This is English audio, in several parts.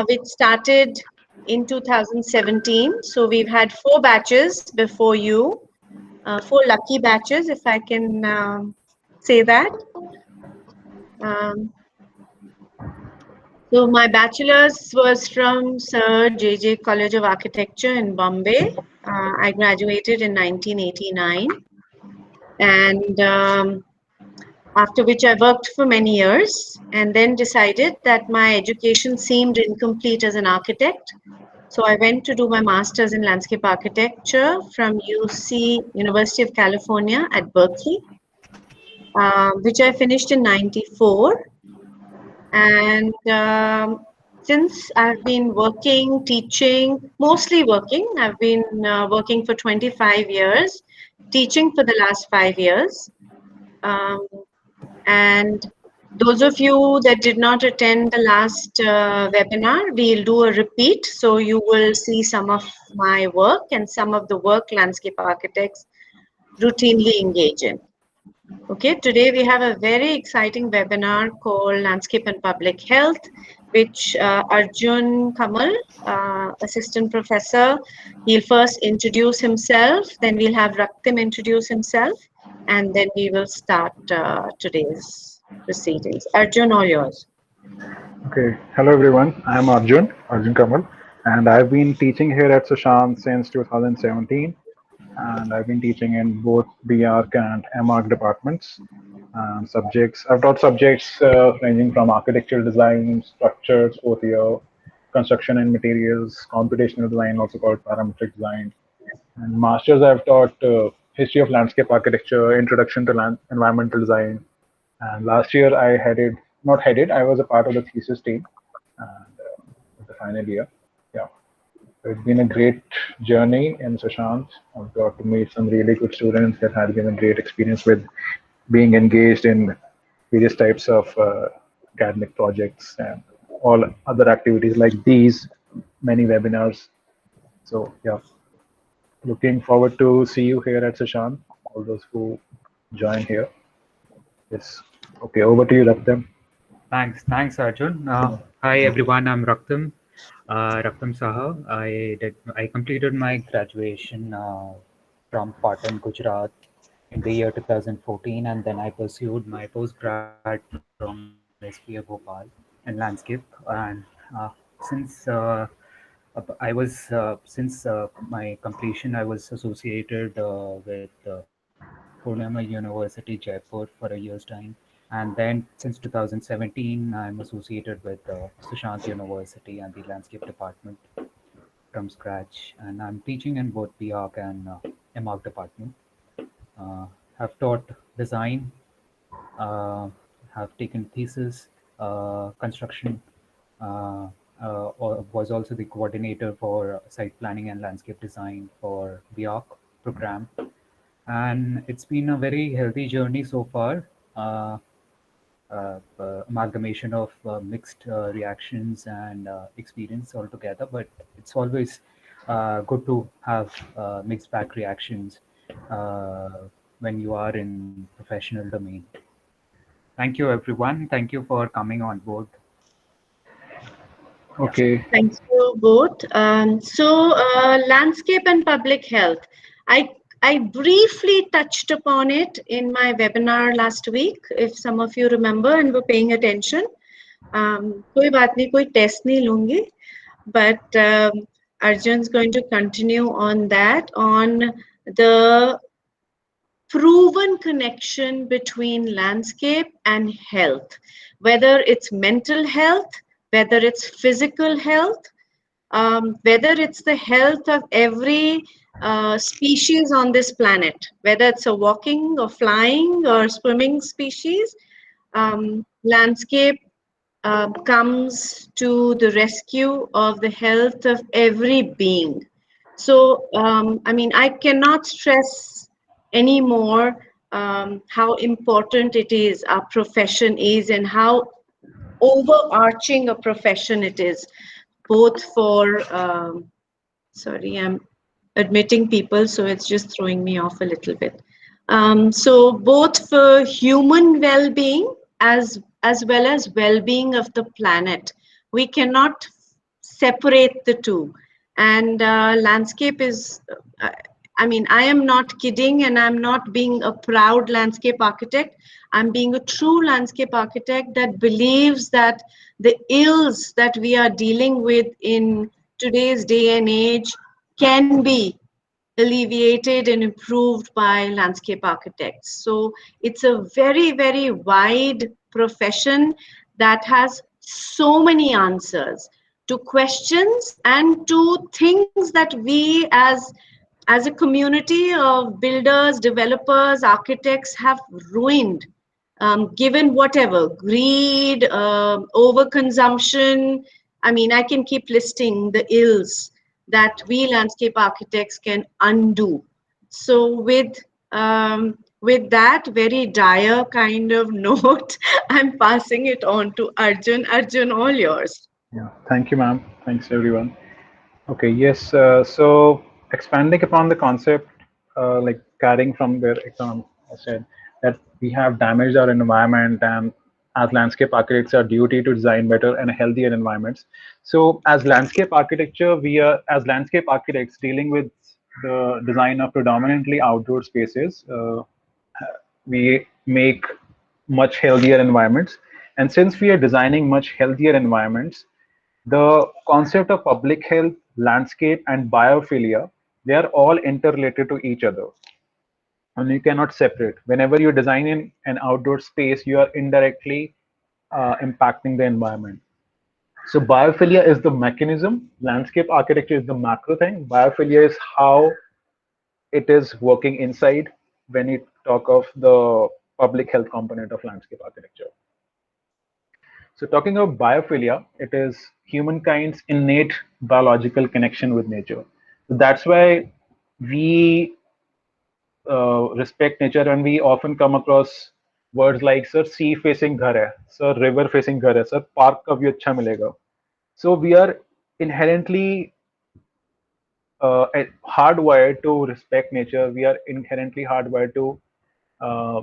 which started in 2017. So we've had 4 batches before you, 4 lucky batches, if I can say that. Um, so my bachelor's was from Sir J.J. College of Architecture in Bombay. I graduated in 1989, and after which I worked for many years, and then decided that my education seemed incomplete as an architect. So I went to do my master's in landscape architecture from UC, University of California at Berkeley, which I finished in 94. And since I've been working, teaching, mostly working, I've been working for 25 years, teaching for the last 5 years. Um, and those of you that did not attend the last webinar, we'll do a repeat. So you will see some of my work and some of the work landscape architects routinely engage in. Okay, today we have a very exciting webinar called Landscape and Public Health, which Arjun Kamal, Assistant Professor, he'll first introduce himself, then we'll have Raktim introduce himself, and then we will start today's proceedings. Arjun, all yours. Okay, hello everyone. I'm Arjun Kamal, and I've been teaching here at Sushant since 2017. And I've been teaching in both BArch and MArch departments. Subjects I've taught subjects ranging from architectural design, structures, OTO, construction and materials, computational design, also called parametric design. And masters I've taught history of landscape architecture, introduction to environmental design. And last year I not headed, I was a part of the thesis team and the final year. Yeah. It's been a great journey in Sushant. I've got to meet some really good students that have given great experience with being engaged in various types of academic projects and all other activities like these, many webinars. So yeah, looking forward to see you here at Sushant, all those who join here. Yes. Okay, over to you, Raktam. Thanks, Arjun. Hi everyone, I'm Raktam. Raktam Saha. I completed my graduation from Patan, Gujarat in the year 2014, and then I pursued my postgrad from SPA Bhopal in landscape. And since I was since my completion, I was associated with Purnama University, Jaipur for a year's time. And then since 2017, I'm associated with Sushant University and the landscape department from scratch. And I'm teaching in both BArch and MArch department. Have taught design, have taken thesis, construction, or was also the coordinator for site planning and landscape design for BArch program. And it's been a very healthy journey so far. Amalgamation of mixed reactions and experience altogether, but it's always good to have mixed bag reactions when you are in professional domain. Thank you, everyone. Thank you for coming on board. Okay. Thank you both. Landscape and public health. I briefly touched upon it in my webinar last week, if some of you remember and were paying attention. कोई बात नहीं, कोई test नहीं लूँगी, but Arjun's going to continue on that, on the proven connection between landscape and health, whether it's mental health, whether it's physical health, whether it's the health of every species on this planet, whether it's a walking or flying or swimming species, landscape comes to the rescue of the health of every being. So, I mean, I cannot stress anymore how important it is, our profession is, and how overarching a profession it is, both for, sorry, I'm admitting people, so it's just throwing me off a little bit. So both for human well-being as well as well-being of the planet. We cannot separate the two. And landscape is, I mean, I am not kidding, and I'm not being a proud landscape architect. I'm being a true landscape architect that believes that the ills that we are dealing with in today's day and age can be alleviated and improved by landscape architects. So it's a very, very wide profession that has so many answers to questions and to things that we as a community of builders, developers, architects have ruined, given whatever greed, overconsumption. I mean, I can keep listing the ills that we landscape architects can undo. So with that very dire kind of note, I'm passing it on to Arjun. Arjun, all yours. Yeah, thank you, ma'am. Thanks, everyone. Okay, yes. So expanding upon the concept, like carrying from where Ekam said, that we have damaged our environment, and as landscape architects, our duty to design better and healthier environments. So as landscape architecture, we are, as landscape architects, dealing with the design of predominantly outdoor spaces. We make much healthier environments. And since we are designing much healthier environments, the concept of public health, landscape, and biophilia, they are all interrelated to each other. And you cannot separate. Whenever you're designing an outdoor space, you are indirectly impacting the environment. So biophilia is the mechanism, landscape architecture is the macro thing. Biophilia is how it is working inside when you talk of the public health component of landscape architecture. So talking about biophilia, it is humankind's innate biological connection with nature. So that's why we respect nature, and we often come across words like sir sea facing ghar hai, sir river facing ghar hai, sir park ka view acha milega. So we are inherently hardwired to respect nature. We are inherently hardwired to uh,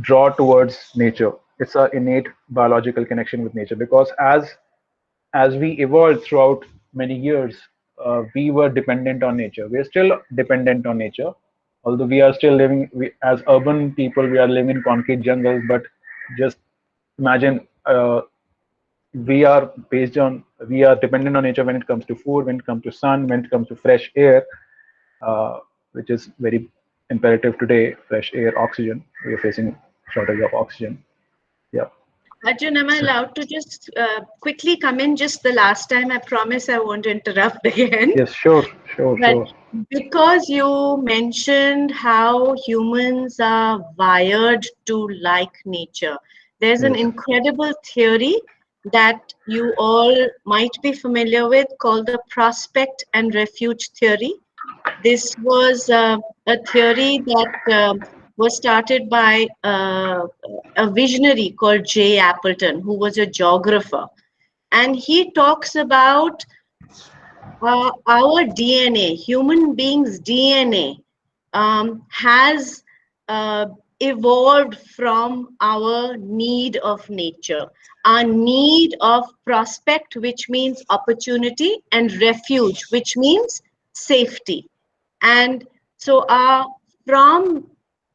draw towards nature. It's our innate biological connection with nature, because as we evolved throughout many years, we were dependent on nature. We are still dependent on nature, although we are still living as urban people. We are living in concrete jungles, but just imagine, we are dependent on nature when it comes to food, when it comes to sun, when it comes to fresh air, which is very imperative today. Fresh air, oxygen. We are facing shortage of oxygen. Yeah. Arjun, am I allowed to just quickly come in just the last time? I promise I won't interrupt again. Yes, sure, sure, But sure. because you mentioned how humans are wired to like nature, there's an Yes. incredible theory that you all might be familiar with called the prospect and refuge theory. This was a theory that was started by a visionary called J. Appleton, who was a geographer. And he talks about our DNA, human beings' DNA, has evolved from our need of nature, our need of prospect, which means opportunity, and refuge, which means safety. And so from,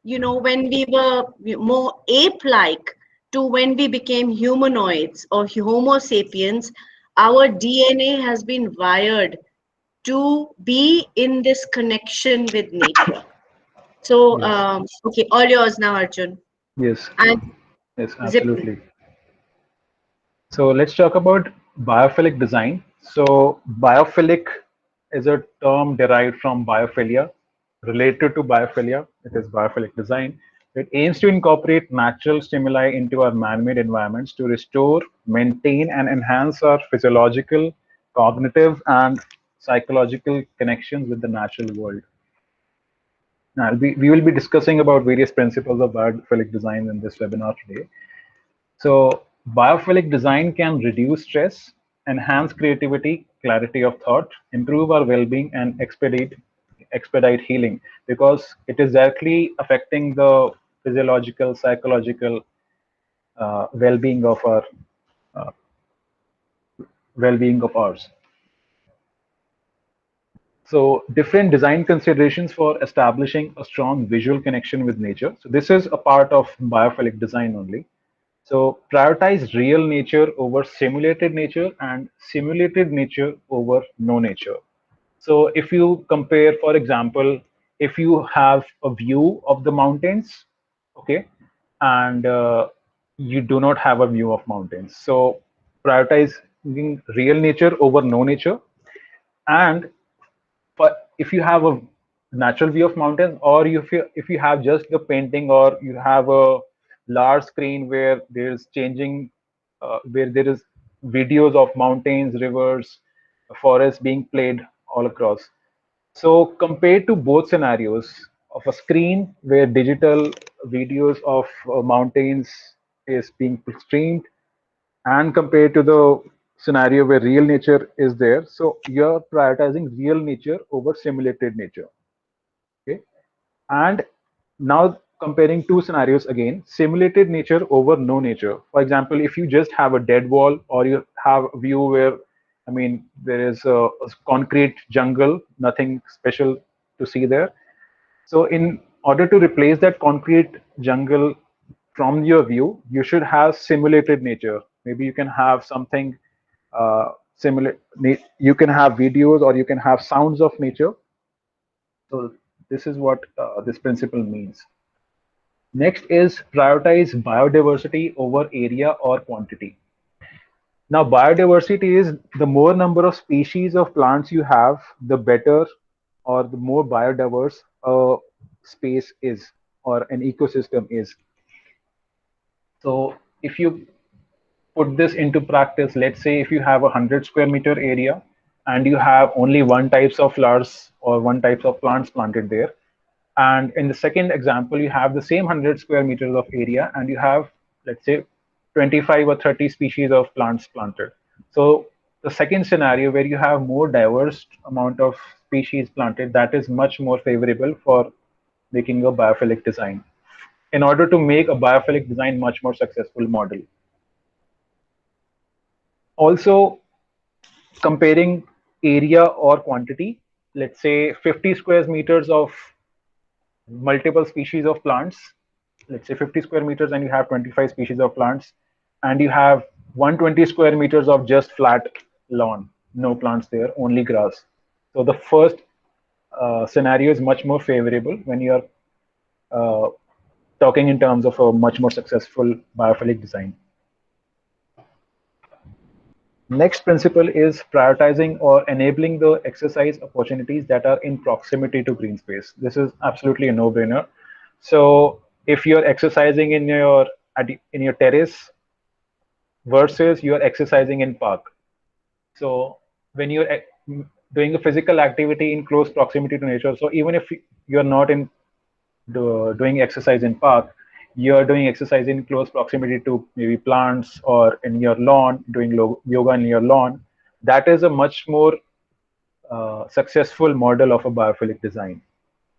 when we were more ape-like to when we became humanoids or Homo sapiens, our DNA has been wired to be in this connection with nature. So, Yes. okay, all yours now, Arjun. Yes. And Yes, zip. absolutely. So let's talk about biophilic design. So biophilic is a term derived from biophilia. Related to biophilia, it is biophilic design. It aims to incorporate natural stimuli into our man-made environments to restore, maintain, and enhance our physiological, cognitive, and psychological connections with the natural world. Now, we will be discussing about various principles of biophilic design in this webinar today. So biophilic design can reduce stress, enhance creativity, clarity of thought, improve our well-being, and expedite healing, because it is directly affecting the physiological, psychological well-being of our well-being of ours. So different design considerations for establishing a strong visual connection with nature. So this is a part of biophilic design only. So prioritize real nature over simulated nature and simulated nature over no nature. So if you compare, for example, if you have a view of the mountains, okay, and you do not have a view of mountains. So prioritizing real nature over no nature. And but if you have a natural view of mountains, or if you have just the painting, or you have a large screen where there's changing where there is videos of mountains, rivers, forests being played all across. So compared to both scenarios of a screen where digital videos of mountains is being streamed, and compared to the scenario where real nature is there, so you're prioritizing real nature over simulated nature. Okay, and now comparing two scenarios again, simulated nature over no nature. For example, if you just have a dead wall, or you have a view where, I mean, there is a concrete jungle, nothing special to see there. So in order to replace that concrete jungle from your view, you should have simulated nature. Maybe you can have something similar. You can have videos, or you can have sounds of nature. So this is what this principle means. Next is prioritize biodiversity over area or quantity. Now, biodiversity is the more number of species of plants you have, the better, or the more biodiverse a space is, or an ecosystem is. So if you put this into practice, let's say if you have 100 square meter area and you have only one types of flowers or one types of plants planted there, and in the second example you have the same 100 square meters of area and you have, let's say, 25 or 30 species of plants planted. So the second scenario where you have more diverse amount of species planted, that is much more favorable for making a biophilic design, in order to make a biophilic design much more successful model. Also, comparing area or quantity, let's say 50 square meters of multiple species of plants, let's say 50 square meters, and you have 25 species of plants, and you have 120 square meters of just flat lawn, no plants there, only grass. So the first scenario is much more favorable when you are talking in terms of a much more successful biophilic design. Next principle is prioritizing or enabling the exercise opportunities that are in proximity to green space. This is absolutely a no-brainer. So if you're exercising in your terrace versus you're exercising in park. So when you're doing a physical activity in close proximity to nature, so even if you're not in doing exercise in park, you're doing exercise in close proximity to maybe plants, or in your lawn, doing yoga in your lawn, that is a much more successful model of a biophilic design.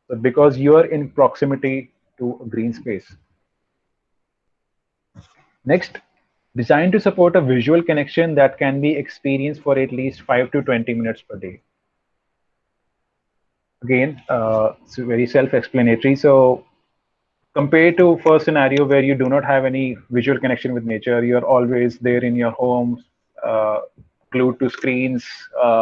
So because you are in proximity to a green space. Next, design to support a visual connection that can be experienced for at least 5 to 20 minutes per day. Again, it's very self-explanatory. So compared to first scenario where you do not have any visual connection with nature, you're always there in your home, glued to screens,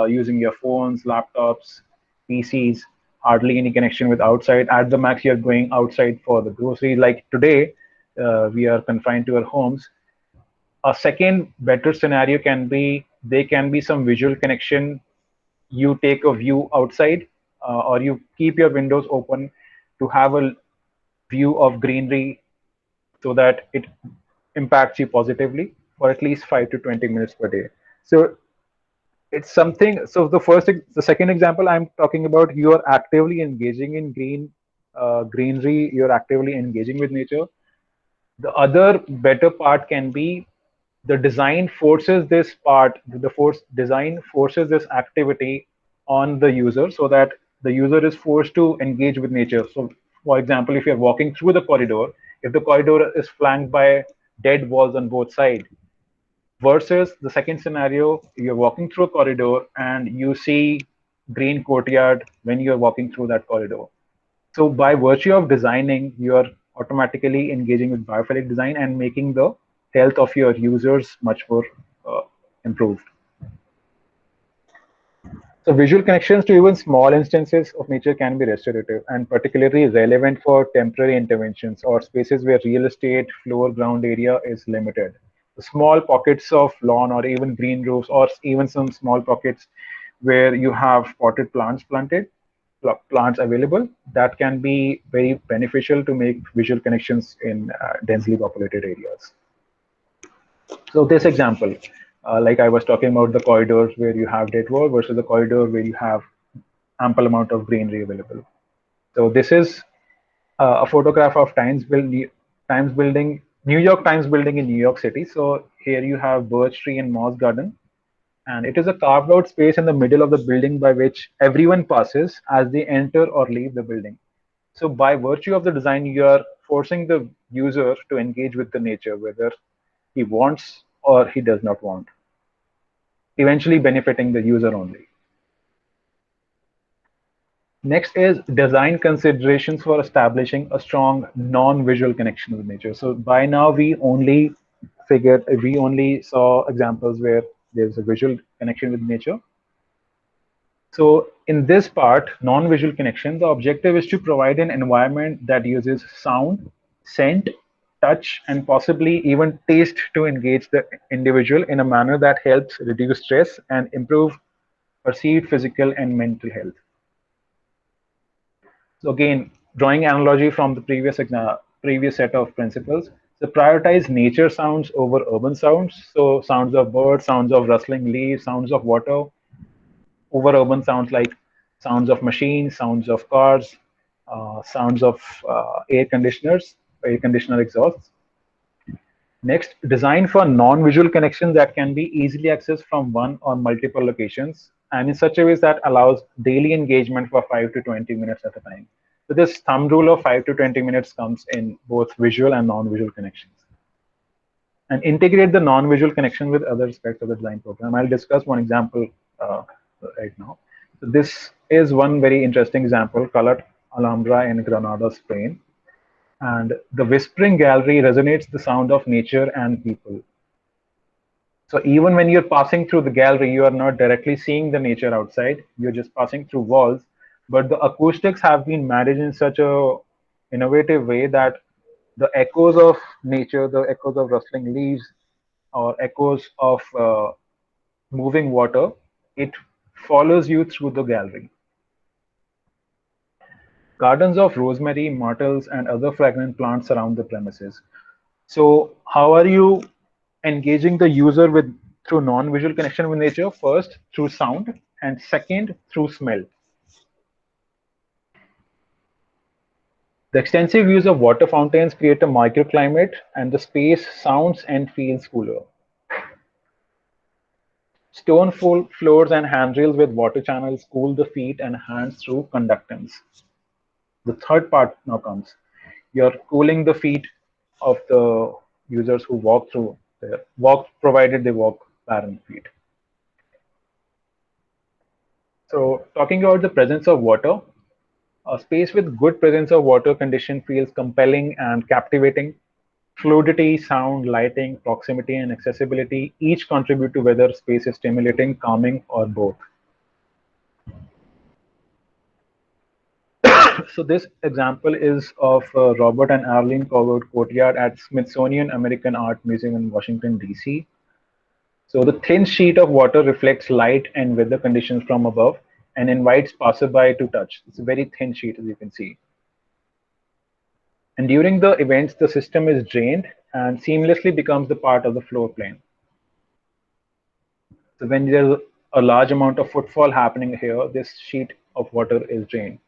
using your phones, laptops, PCs, hardly any connection with outside. At the max, you're going outside for the groceries. Like today, we are confined to our homes. A second better scenario can be, there can be some visual connection. You take a view outside, or you keep your windows open to have a view of greenery, so that it impacts you positively for at least 5 to 20 minutes per day. So it's something. So the second example I'm talking about, you are actively engaging in greenery. You're actively engaging with nature. The other better part can be the design forces this part. Design forces this activity on the user, so that the user is forced to engage with nature. So, for example, if you're walking through the corridor, if the corridor is flanked by dead walls on both sides, versus the second scenario, you're walking through a corridor and you see green courtyard when you're walking through that corridor. So by virtue of designing, you're automatically engaging with biophilic design and making the health of your users much more improved. So visual connections to even small instances of nature can be restorative and particularly relevant for temporary interventions or spaces where real estate floor ground area is limited. Small pockets of lawn or even green roofs or even some small pockets where you have potted plants available, that can be very beneficial to make visual connections in densely populated areas. So this example, like I was talking about the corridors where you have dead wall versus the corridor where you have ample amount of greenery available. So this is a photograph of New York Times building in New York City. So here you have birch tree and moss garden. And it is a carved out space in the middle of the building by which everyone passes as they enter or leave the building. So by virtue of the design, you are forcing the user to engage with the nature, whether he wants or he does not want, eventually benefiting the user only. Next is design considerations for establishing a strong non-visual connection with nature. So by now we only saw examples where there's a visual connection with nature. So in this part, non-visual connection, the objective is to provide an environment that uses sound, scent, touch, and possibly even taste to engage the individual in a manner that helps reduce stress and improve perceived physical and mental health. So again, drawing analogy from the previous set of principles, so prioritize nature sounds over urban sounds. So sounds of birds, sounds of rustling leaves, sounds of water, over urban sounds like sounds of machines, sounds of cars, sounds of air conditioner exhausts. Next, design for non-visual connections that can be easily accessed from one or multiple locations and in such a way that allows daily engagement for 5 to 20 minutes at a time. So this thumb rule of 5 to 20 minutes comes in both visual and non-visual connections. And integrate the non-visual connection with other aspects of the design program. I'll discuss one example right now. So this is one very interesting example, colored Alhambra in Granada, Spain. And the whispering gallery resonates the sound of nature and people. So even when you're passing through the gallery, you are not directly seeing the nature outside. You're just passing through walls. But the acoustics have been managed in such a innovative way that the echoes of nature, the echoes of rustling leaves, or echoes of moving water, it follows you through the gallery. Gardens of rosemary, myrtles, and other fragrant plants surround the premises. So how are you engaging the user through non-visual connection with nature? First, through sound, and second, through smell. The extensive use of water fountains create a microclimate, and the space sounds and feels cooler. Stone floors and handrails with water channels cool the feet and hands through conductance. The third part now comes. You're cooling the feet of the users who walk through provided they walk barren feet. So talking about the presence of water, a space with good presence of water condition feels compelling and captivating. Fluidity, sound, lighting, proximity, and accessibility each contribute to whether space is stimulating, calming, or both. So this example is of Robert and Arlene Coward Courtyard at Smithsonian American Art Museum in Washington, D.C. So the thin sheet of water reflects light and weather conditions from above and invites passerby to touch. It's a very thin sheet, as you can see. And during the events, the system is drained and seamlessly becomes the part of the floor plane. So when there's a large amount of footfall happening here, this sheet of water is drained.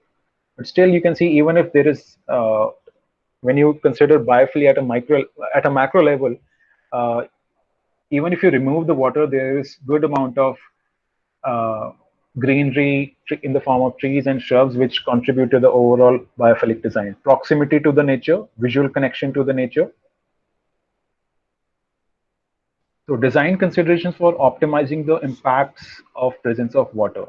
But still, you can see even if there is, when you consider biophilia at a macro level, even if you remove the water, there is good amount of greenery in the form of trees and shrubs, which contribute to the overall biophilic design. Proximity to the nature, visual connection to the nature. So design considerations for optimizing the impacts of presence of water.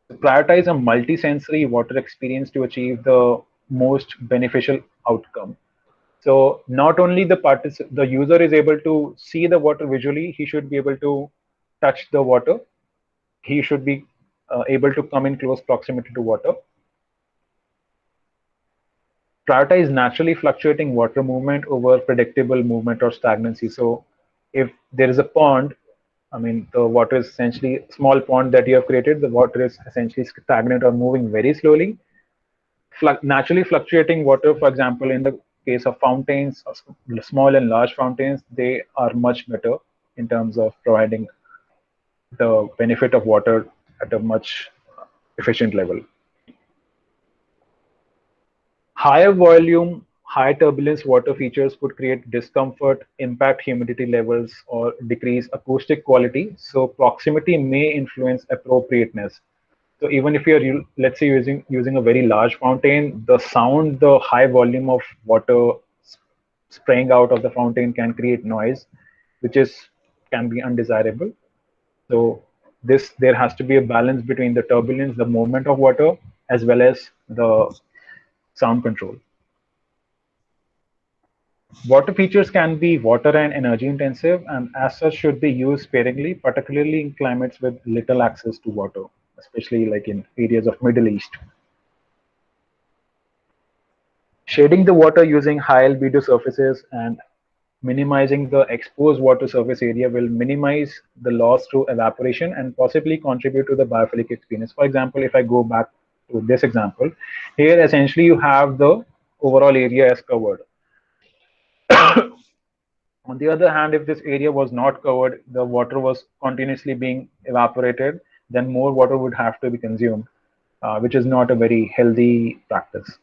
So prioritize a multi-sensory water experience to achieve the most beneficial outcome. So not only the user is able to see the water visually, he should be able to touch the water. He should be able to come in close proximity to water. Prioritize naturally fluctuating water movement over predictable movement or stagnancy. So if there is a pond, I mean, the water is essentially a small pond that you have created, the water is essentially stagnant or moving very slowly. Naturally fluctuating water, for example, in the case of fountains, small and large fountains, they are much better in terms of providing the benefit of water at a much efficient level. Higher volume, high turbulence water features could create discomfort, impact humidity levels, or decrease acoustic quality. So proximity may influence appropriateness. So even if you're, let's say, using a very large fountain, the sound, the high volume of water spraying out of the fountain can create noise, which can be undesirable. So there has to be a balance between the turbulence, the movement of water, as well as the sound control. Water features can be water and energy intensive, and as such should be used sparingly, particularly in climates with little access to water, especially like in areas of Middle East. Shading the water using high albedo surfaces and minimizing the exposed water surface area will minimize the loss through evaporation and possibly contribute to the biophilic experience. For example, if I go back to this example, here essentially you have the overall area as covered. On the other hand, if this area was not covered, the water was continuously being evaporated, then more water would have to be consumed, which is not a very healthy practice.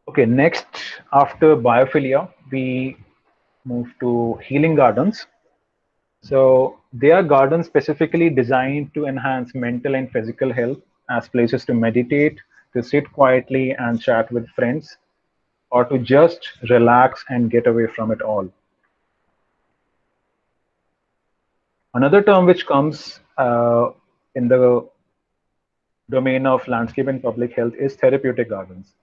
Okay, next, after biophilia, we move to healing gardens. So they are gardens specifically designed to enhance mental and physical health as places to meditate, to sit quietly and chat with friends, or to just relax and get away from it all. Another term which comes in the domain of landscape and public health is therapeutic gardens.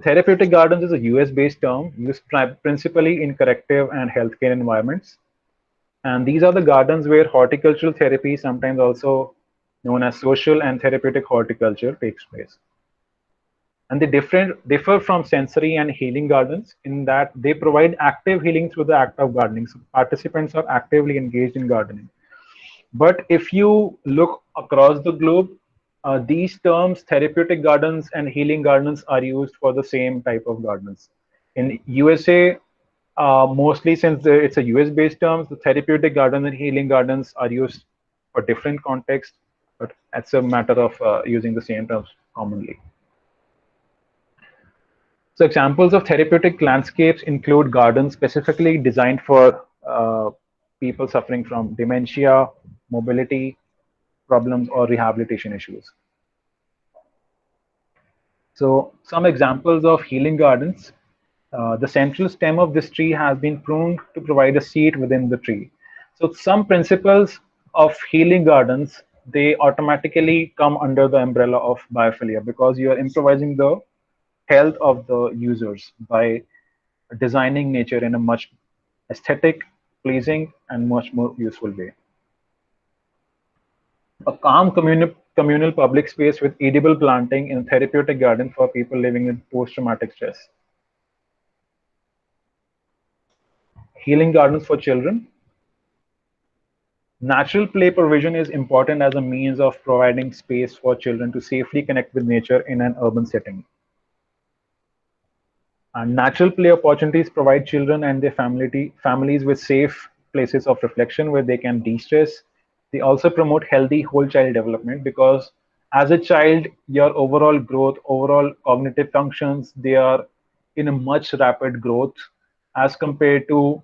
Therapeutic gardens is a US-based term used principally in corrective and healthcare environments. And these are the gardens where horticultural therapy, sometimes also known as social and therapeutic horticulture, takes place. And they differ from sensory and healing gardens in that they provide active healing through the act of gardening. So participants are actively engaged in gardening. But if you look across the globe, these terms, therapeutic gardens and healing gardens, are used for the same type of gardens. In USA, mostly since it's a US-based term, the therapeutic gardens and healing gardens are used for different contexts, but it's a matter of using the same terms commonly. So examples of therapeutic landscapes include gardens specifically designed for people suffering from dementia, mobility problems, or rehabilitation issues. So some examples of healing gardens. The central stem of this tree has been pruned to provide a seat within the tree. So some principles of healing gardens, they automatically come under the umbrella of biophilia because you are improvising the health of the users by designing nature in a much aesthetic, pleasing, and much more useful way. A calm communal public space with edible planting in a therapeutic garden for people living with post-traumatic stress. Healing gardens for children. Natural play provision is important as a means of providing space for children to safely connect with nature in an urban setting. And natural play opportunities provide children and their families with safe places of reflection where they can de-stress. They also promote healthy whole child development because as a child, your overall growth, overall cognitive functions, they are in a much rapid growth as compared to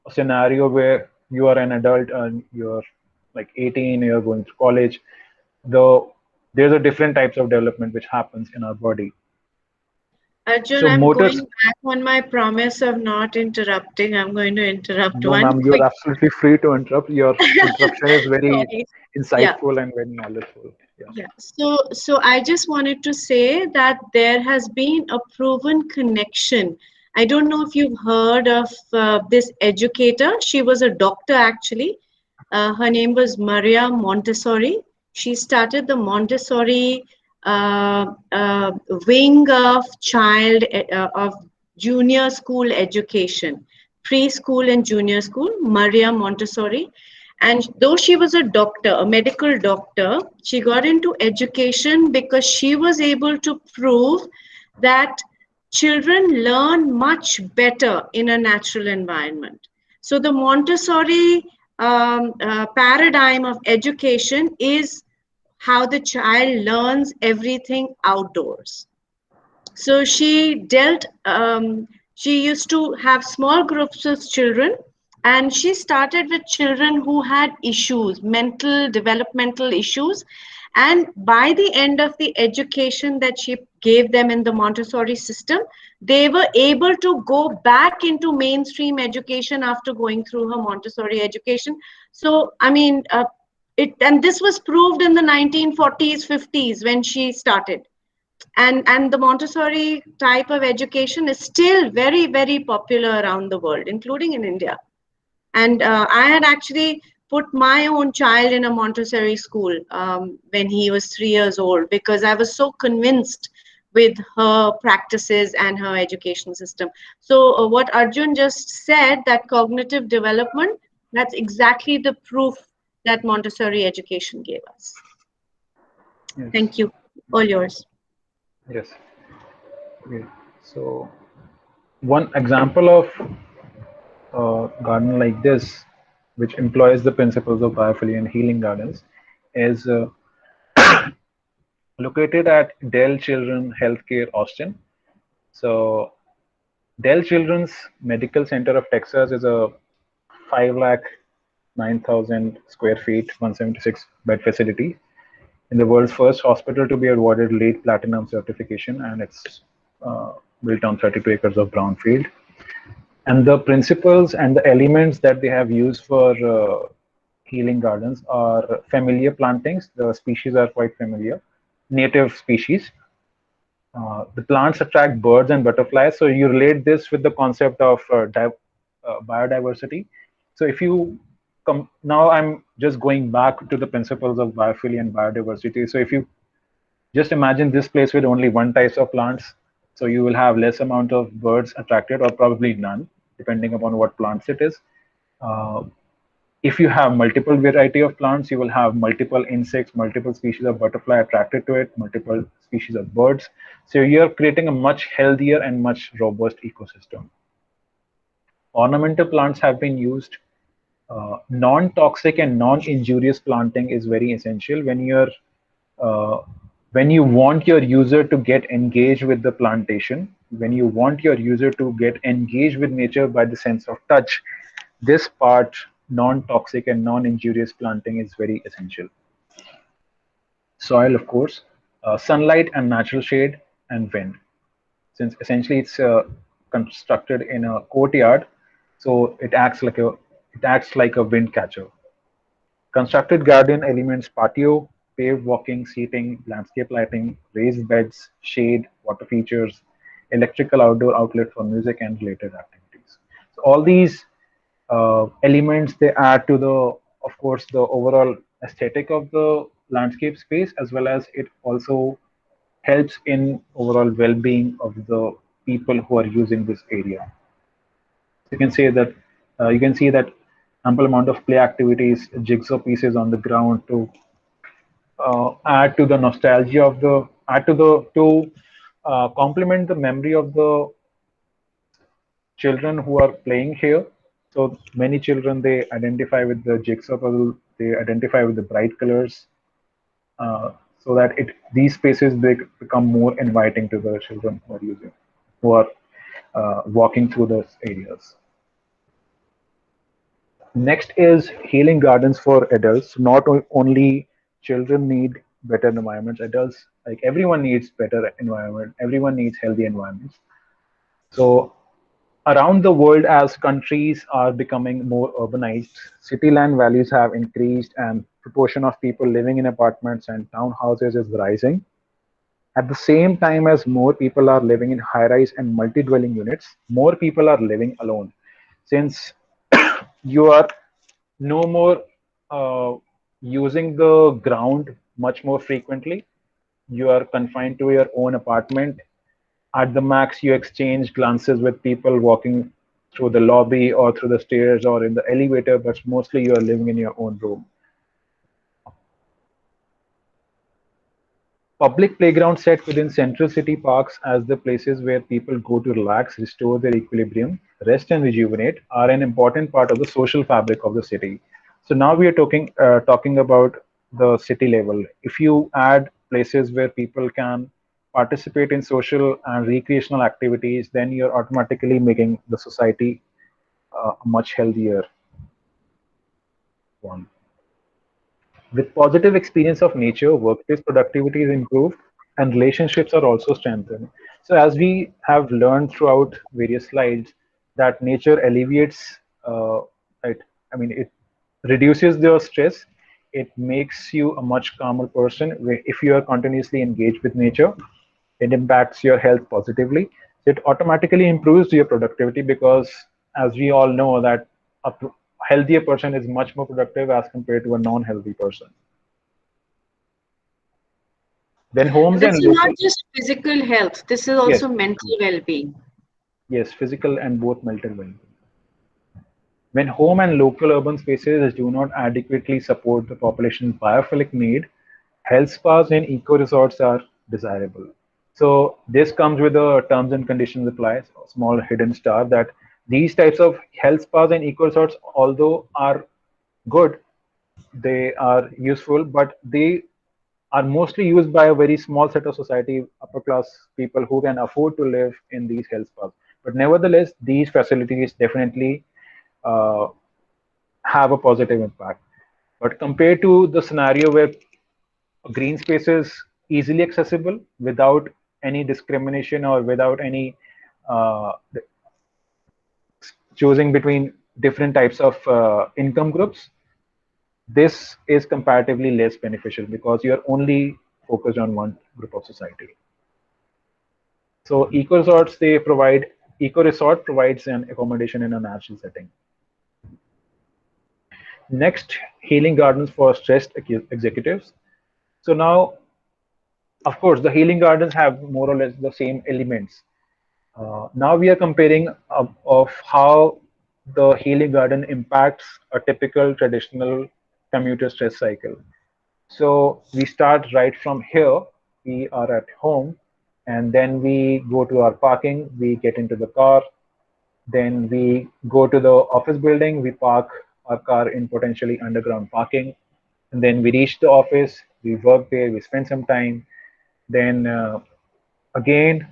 a scenario where you are an adult and you're like 18, you're going to college. There's a different types of development which happens in our body. Arjun, So I'm motors, going back on my promise of not interrupting. I'm going to interrupt no, one ma'am, you're quick. absolutely free to interrupt. Your interruption is very Sorry. Yeah. insightful and very knowledgeable. Yeah. Yeah, so I just wanted to say that there has been a proven connection. I don't know if you've heard of this educator. She was a doctor actually. Her name was Maria Montessori. She started the Montessori wing of of junior school education, preschool and junior school. Maria Montessori, and though she was a doctor, a medical doctor, she got into education because she was able to prove that children learn much better in a natural environment. So the Montessori paradigm of education is how the child learns everything outdoors. So she used to have small groups of children, and she started with children who had issues, mental, developmental issues. And by the end of the education that she gave them in the Montessori system, they were able to go back into mainstream education after going through her Montessori education. So, I mean, and this was proved in the 1940s, 50s when she started, and the Montessori type of education is still very, very popular around the world, including in India. And I had actually put my own child in a Montessori school when he was 3 years old, because I was so convinced with her practices and her education system. So what Arjun just said, that cognitive development, that's exactly the proof that Montessori education gave us. Yes. Thank you. All yours. Yes. Okay. So one example of a garden like this, which employs the principles of biophilia and healing gardens, is located at Dell Children Healthcare, Austin. So Dell Children's Medical Center of Texas is a 5 lakh 9,000 square feet, 176 bed facility in the world's first hospital to be awarded LEED Platinum certification, and it's built on 32 acres of brownfield. And the principles and the elements that they have used for healing gardens are familiar plantings. The species are quite familiar, native species. The plants attract birds and butterflies. So you relate this with the concept of biodiversity. So if you come now, I'm just going back to the principles of biophilia and biodiversity. So if you just imagine this place with only one type of plants, so you will have less amount of birds attracted, or probably none, depending upon what plants it is. Uh, if you have multiple variety of plants, you will have multiple insects, multiple species of butterfly attracted to it, multiple species of birds. So you're creating a much healthier and much robust ecosystem. Ornamental plants have been used. Non-toxic and non-injurious planting is very essential uh, when you want your user to get engaged with the plantation, when you want your user to get engaged with nature by the sense of touch, this part, non-toxic and non-injurious planting, is very essential. Soil, of course, sunlight and natural shade, and wind. Since essentially it's constructed in a courtyard, so it acts like a wind catcher. Constructed garden elements: patio, paved walking, seating, landscape lighting, raised beds, shade, water features, electrical outdoor outlet for music and related activities. So all these elements, they add to of course, the overall aesthetic of the landscape space, as well as it also helps in overall well-being of the people who are using this area. You can see that ample amount of play activities, jigsaw pieces on the ground to add to the nostalgia of the add to the to complement the memory of the children who are playing here. So many children, they identify with the jigsaw puzzle, they identify with the bright colors, so that these spaces, they become more inviting to the children who are walking through those areas. Next is healing gardens for adults. Not only children need better environments, adults Like everyone needs better environment. Everyone needs healthy environments. So around the world, as countries are becoming more urbanized, city land values have increased and proportion of people living in apartments and townhouses is rising. At the same time as more people are living in high-rise and multi-dwelling units, more people are living alone. Since you are no more using the ground much more frequently, you are confined to your own apartment. At the max, you exchange glances with people walking through the lobby or through the stairs or in the elevator, but mostly you are living in your own room. Public playgrounds set within central city parks as the places where people go to relax, restore their equilibrium, rest and rejuvenate are an important part of the social fabric of the city. So now we are talking about the city level. If you add places where people can participate in social and recreational activities, then you're automatically making the society a much healthier one. With positive experience of nature, workplace productivity is improved and relationships are also strengthened. So as we have learned throughout various slides, that nature alleviates, right? I mean, it reduces your stress. It makes you a much calmer person. If you are continuously engaged with nature, it impacts your health positively. It automatically improves your productivity because, as we all know, that a healthier person is much more productive as compared to a non-healthy person. Then But homes this and is not local, just physical health. This is yes, also mental well-being. yes, physical and both mental well-being. When home and local urban spaces do not adequately support the population's biophilic need, health spas and eco resorts are desirable. So this comes with the terms and conditions applies, a small hidden star that these types of health spas and eco resorts, although are good, they are useful, but they are mostly used by a very small set of society, upper class people who can afford to live in these health spas. But nevertheless, these facilities definitely uh, have a positive impact. But compared to the scenario where green space is easily accessible without any discrimination or without any uh, choosing between different types of income groups, this is comparatively less beneficial because you're only focused on one group of society. So eco resort provides an accommodation in a natural setting. Next, healing gardens for stressed executives. So now, of course, the healing gardens have more or less the same elements. Now we are comparing of how the healing garden impacts a typical traditional commuter stress cycle. So we start right from here. We are at home, and then we go to our parking. We get into the car. Then we go to the office building. We park our car in potentially underground parking. And then we reach the office. We work there. We spend some time. Then again,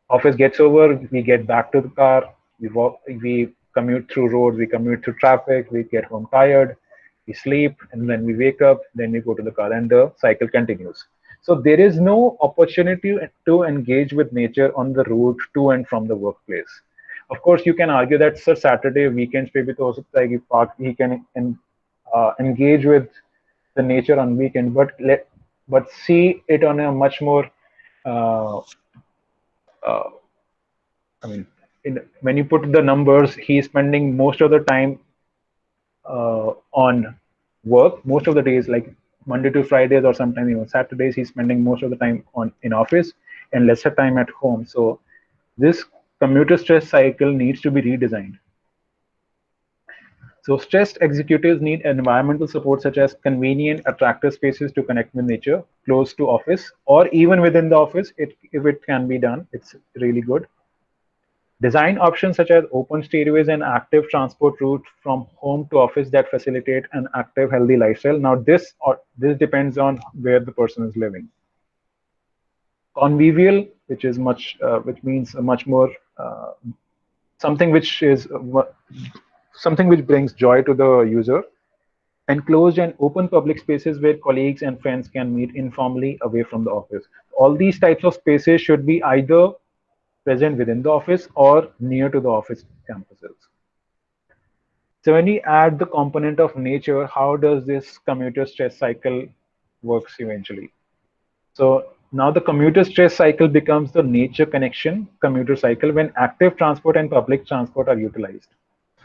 office gets over. We get back to the car. We walk. We commute through roads. We commute through traffic. We get home tired. We sleep, and then we wake up. Then we go to the car, and the cycle continues. So there is no opportunity to engage with nature on the route to and from the workplace. Of course, you can argue that sir Saturday weekends पे भी तो हो सकता है कि park he can engage with the nature on weekend, but see it on a much more uh, uh, I mean, when you put the numbers, he's spending most of the time on work. Most of the days, like Monday to Fridays or sometimes even Saturdays, he's spending most of the time on in office and lesser time at home. So this commuter stress cycle needs to be redesigned. So stressed executives need environmental support such as convenient, attractive spaces to connect with nature, close to office, or even within the office. If it can be done, it's really good. Design options such as open stairways and active transport route from home to office that facilitate an active, healthy lifestyle. Now, this depends on where the person is living. Convivial, which means a much more something which is something which brings joy to the user. enclosed and open public spaces where colleagues and friends can meet informally away from the office. All these types of spaces should be either present within the office or near to the office campuses. So when we add the component of nature, how does this commuter stress cycle works eventually? So now the commuter stress cycle becomes the nature connection commuter cycle when active transport and public transport are utilized.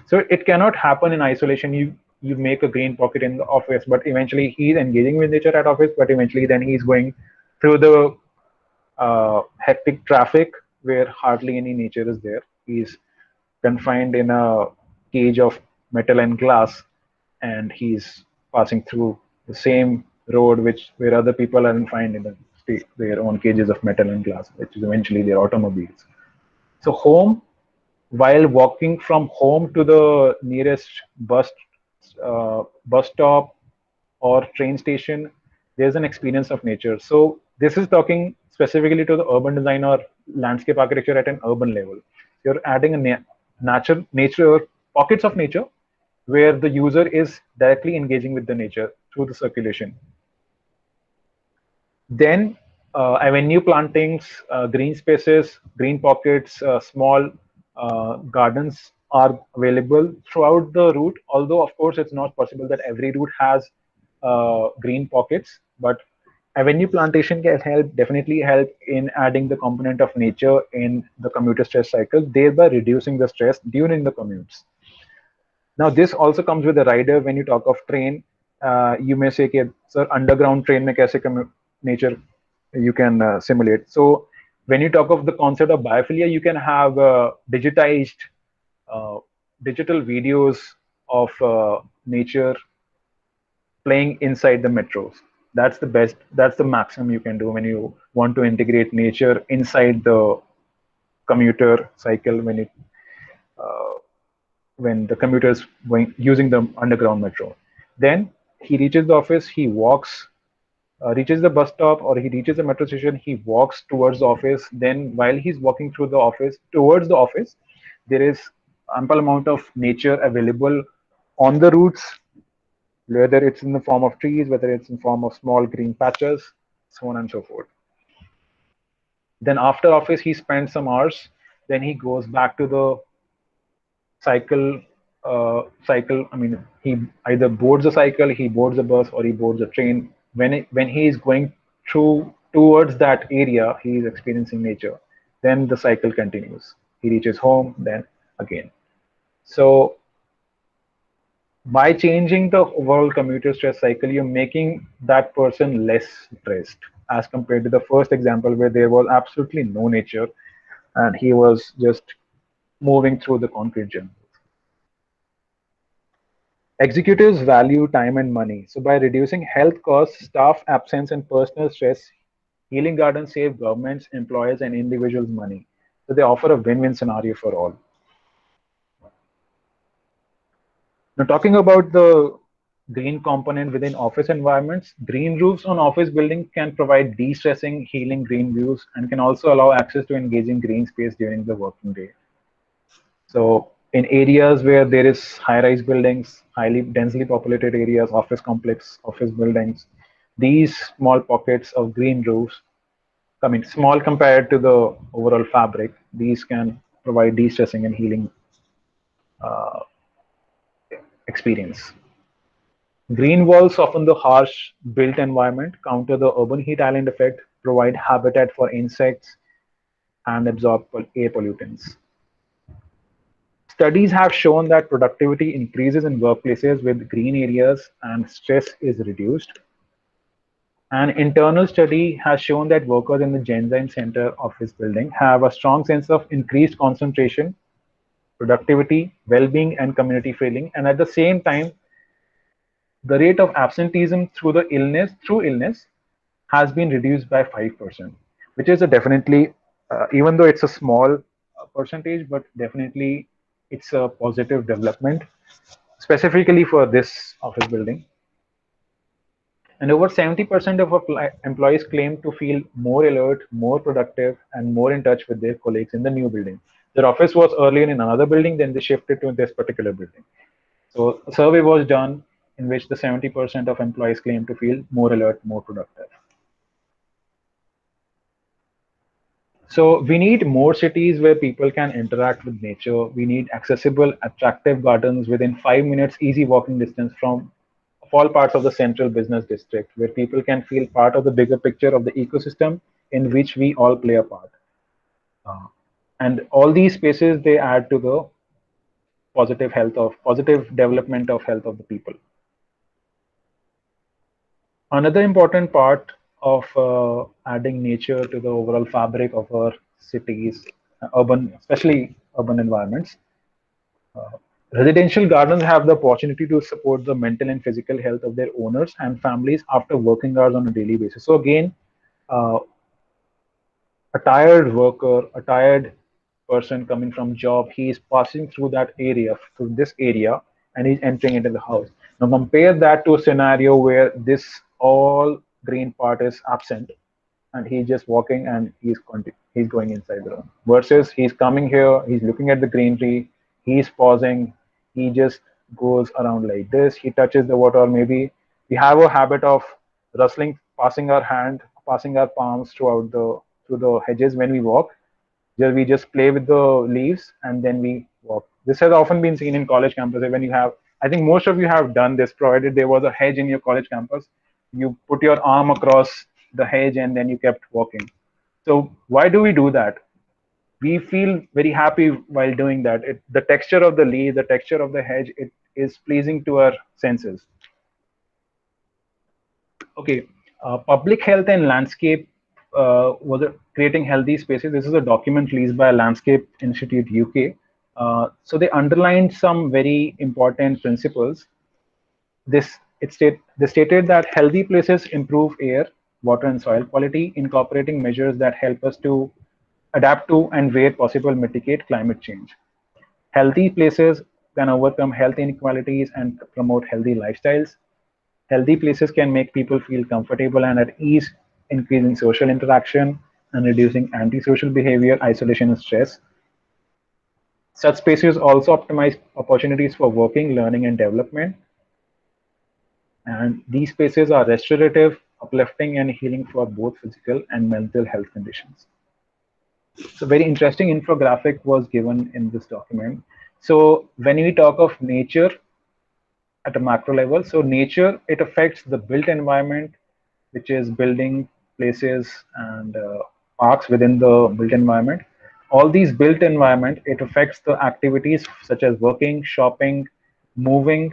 So it cannot happen in isolation. You make a green pocket in the office, but eventually he's engaging with nature at office, but eventually then he's going through the hectic traffic where hardly any nature is there. He's confined in a cage of metal and glass, and he's passing through the same road which where other people are confined in their own cages of metal and glass, which is eventually their automobiles. So home, while walking from home to the nearest bus stop or train station, there's an experience of nature. So this is talking specifically to the urban design or landscape architecture at an urban level. You're adding a nature pockets of nature where the user is directly engaging with the nature through the circulation. Then avenue plantings, green spaces, green pockets, small gardens are available throughout the route. Although, of course, it's not possible that every route has green pockets, but avenue plantation can definitely help in adding the component of nature in the commuter stress cycle, thereby reducing the stress during the commutes. Now, this also comes with a rider. When you talk of train, you may say, "Okay, sir, underground train mein kaise nature you can simulate." So, when you talk of the concept of biophilia, you can have digitized digital videos of nature playing inside the metros. That's the best. That's the maximum you can do when you want to integrate nature inside the commuter cycle when the commuter is using the underground metro. Then he reaches the office, he walks, reaches the bus stop, or he reaches the metro station, he walks towards the office. Then while he's walking through the office, towards the office, there is ample amount of nature available on the routes, whether it's in the form of trees, whether it's in form of small green patches, so on and so forth. Then after office, he spends some hours. Then he goes back to the cycle. I mean, he either boards a cycle, he boards a bus, or he boards a train. When he is going through towards that area, he is experiencing nature. Then the cycle continues. He reaches home, then again. So by changing the overall commuter stress cycle, you're making that person less stressed as compared to the first example where there was absolutely no nature and he was just moving through the concrete jungle. Executives value time and money. So by reducing health costs, staff absence, and personal stress, Healing Gardens save governments, employers, and individuals money. So they offer a win-win scenario for all. Now, talking about the green component within office environments, green roofs on office buildings can provide de-stressing, healing green views, and can also allow access to engaging green space during the working day. So in areas where there is high-rise buildings, highly densely populated areas, office complex, office buildings, these small pockets of green roofs, I mean, small compared to the overall fabric, these can provide de-stressing and healing experience. Green walls soften the harsh built environment, counter the urban heat island effect, provide habitat for insects, and absorb air pollutants. Studies have shown that productivity increases in workplaces with green areas and stress is reduced. An internal study has shown that workers in the Genzyme Center office building have a strong sense of increased concentration, productivity, well-being, and community feeling. And at the same time, the rate of absenteeism through illness has been reduced by 5%, which is a definitely, even though it's a small percentage, but definitely it's a positive development, specifically for this office building. And over 70% of employees claim to feel more alert, more productive, and more in touch with their colleagues in the new building. Their office was earlier in another building, then they shifted to this particular building. So a survey was done in which the 70% of employees claim to feel more alert, more productive. So we need more cities where people can interact with nature. We need accessible, attractive gardens within 5 minutes, easy walking distance from all parts of the central business district, where people can feel part of the bigger picture of the ecosystem in which we all play a part. And all these spaces, they add to the positive development of health of the people. Another important part of adding nature to the overall fabric of our cities, especially urban environments. Residential gardens have the opportunity to support the mental and physical health of their owners and families after working hours on a daily basis. So again, uh, a tired worker, a tired person coming from job, he is passing through through this area, and he's entering into the house. Now compare that to a scenario where this all green part is absent, and he's just walking and he's going inside the room. Versus he's coming here, he's looking at the greenery, he's pausing, he just goes around like this, he touches the water. Or maybe we have a habit of rustling, passing our palms through the hedges when we walk. We just play with the leaves and then we walk. This has often been seen in college campuses when you have, I think most of you have done this, provided there was a hedge in your college campus. You put your arm across the hedge and then you kept walking. So why do we do that? We feel very happy while doing that. The texture of the leaf, the texture of the hedge, it is pleasing to our senses. Okay, public health and landscape creating healthy spaces. This is a document released by Landscape Institute UK. So they underlined some very important principles. They stated that healthy places improve air, water, and soil quality, incorporating measures that help us to adapt to and where possible mitigate climate change. Healthy places can overcome health inequalities and promote healthy lifestyles. Healthy places can make people feel comfortable and at ease, increasing social interaction and reducing antisocial behavior, isolation, and stress. Such spaces also optimize opportunities for working, learning, and development. And these spaces are restorative, uplifting, and healing for both physical and mental health conditions. So very interesting infographic was given in this document. So when we talk of nature at a macro level, so nature, it affects the built environment, which is building, places, and parks within the built environment. All these built environment, it affects the activities such as working, shopping, moving,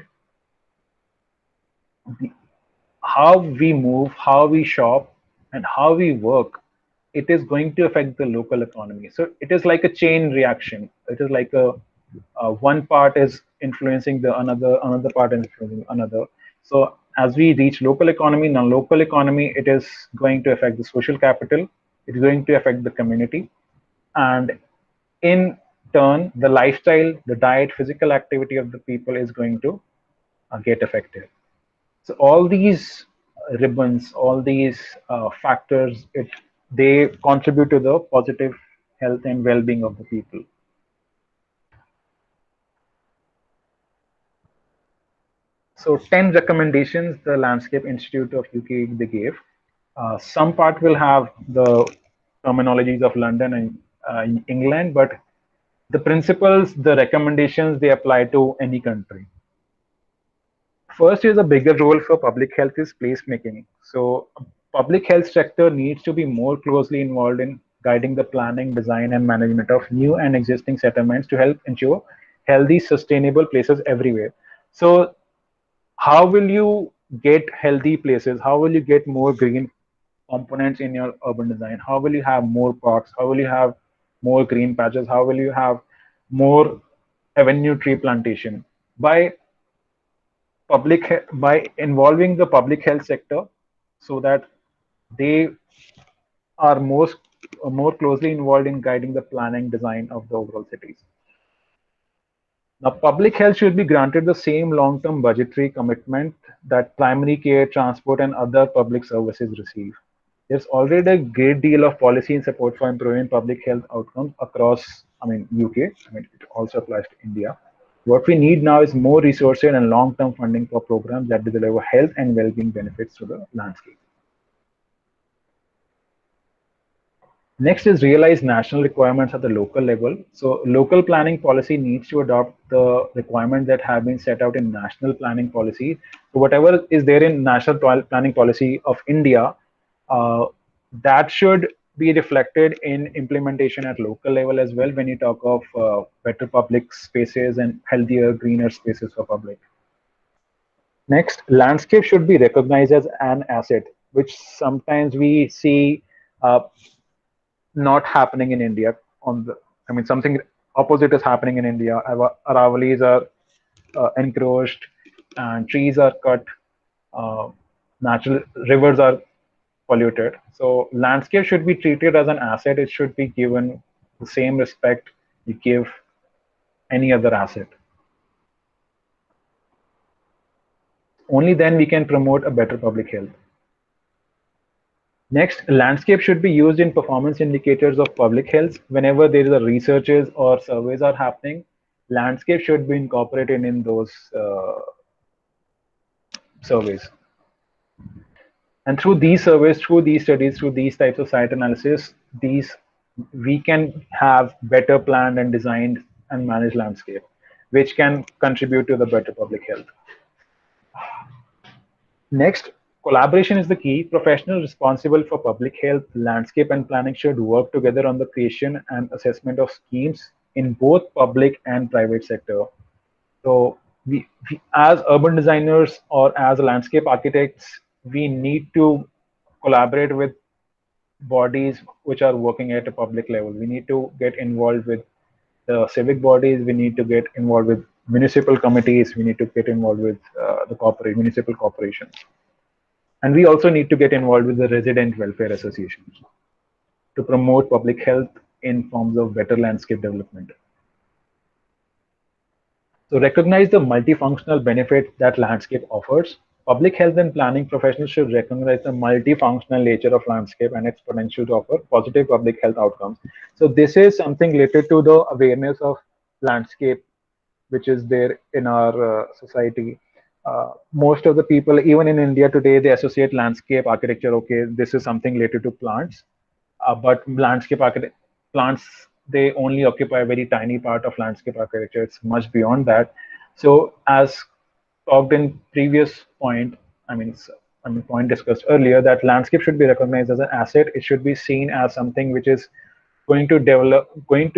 how we move, how we shop, and how we work. It is going to affect the local economy. So it is like a chain reaction. It is like a one part is influencing the another part is influencing another. So as we reach local economy, now local economy, it is going to affect the social capital. It is going to affect the community, and in turn, the lifestyle, the diet, physical activity of the people is going to get affected. So all these ribbons, all these factors, they contribute to the positive health and well-being of the people. So 10 recommendations the Landscape Institute of UK they gave. Some part will have the terminologies of London and in England, but the principles, the recommendations, they apply to any country. First is a bigger role for public health is placemaking. So public health sector needs to be more closely involved in guiding the planning, design, and management of new and existing settlements to help ensure healthy, sustainable places everywhere. So how will you get healthy places? How will you get more green components in your urban design? How will you have more parks? How will you have more green patches? How will you have more avenue tree plantation? By involving the public health sector, so that they are more closely involved in guiding the planning design of the overall cities. Now, public health should be granted the same long-term budgetary commitment that primary care, transport, and other public services receive. There's already a great deal of policy and support for improving public health outcomes across, UK. It also applies to India. What we need now is more resources and long-term funding for programs that deliver health and well-being benefits to the landscape. Next is realize national requirements at the local level. So local planning policy needs to adopt the requirements that have been set out in national planning policy. So whatever is there in national planning policy of India, that should be reflected in implementation at local level as well when you talk of better public spaces and healthier, greener spaces for public. Next, landscape should be recognized as an asset, which sometimes we see not happening in India. Something opposite is happening in India. Aravalis are encroached, and trees are cut. Natural rivers are polluted. So landscape should be treated as an asset. It should be given the same respect you give any other asset. Only then we can promote a better public health. Next, landscape should be used in performance indicators of public health. Whenever there is a researches or surveys are happening, landscape should be incorporated in those surveys. And through these surveys, through these studies, through these types of site analysis, we can have better planned and designed and managed landscape, which can contribute to the better public health. Next, collaboration is the key. Professionals responsible for public health, landscape, and planning should work together on the creation and assessment of schemes in both public and private sector. So we as urban designers or as landscape architects, we need to collaborate with bodies which are working at a public level. We need to get involved with the civic bodies. We need to get involved with municipal committees. We need to get involved with the municipal corporations. And we also need to get involved with the resident welfare associations to promote public health in forms of better landscape development. So recognize the multifunctional benefit that landscape offers. Public health and planning professionals should recognize the multifunctional nature of landscape and its potential to offer positive public health outcomes. So this is something related to the awareness of landscape, which is there in our society. Most of the people, even in India today, they associate landscape architecture. Okay, this is something related to plants, but landscape plants, they only occupy a very tiny part of landscape architecture. It's much beyond that. So as talked in previous point, point discussed earlier, that landscape should be recognized as an asset. It should be seen as something which is going to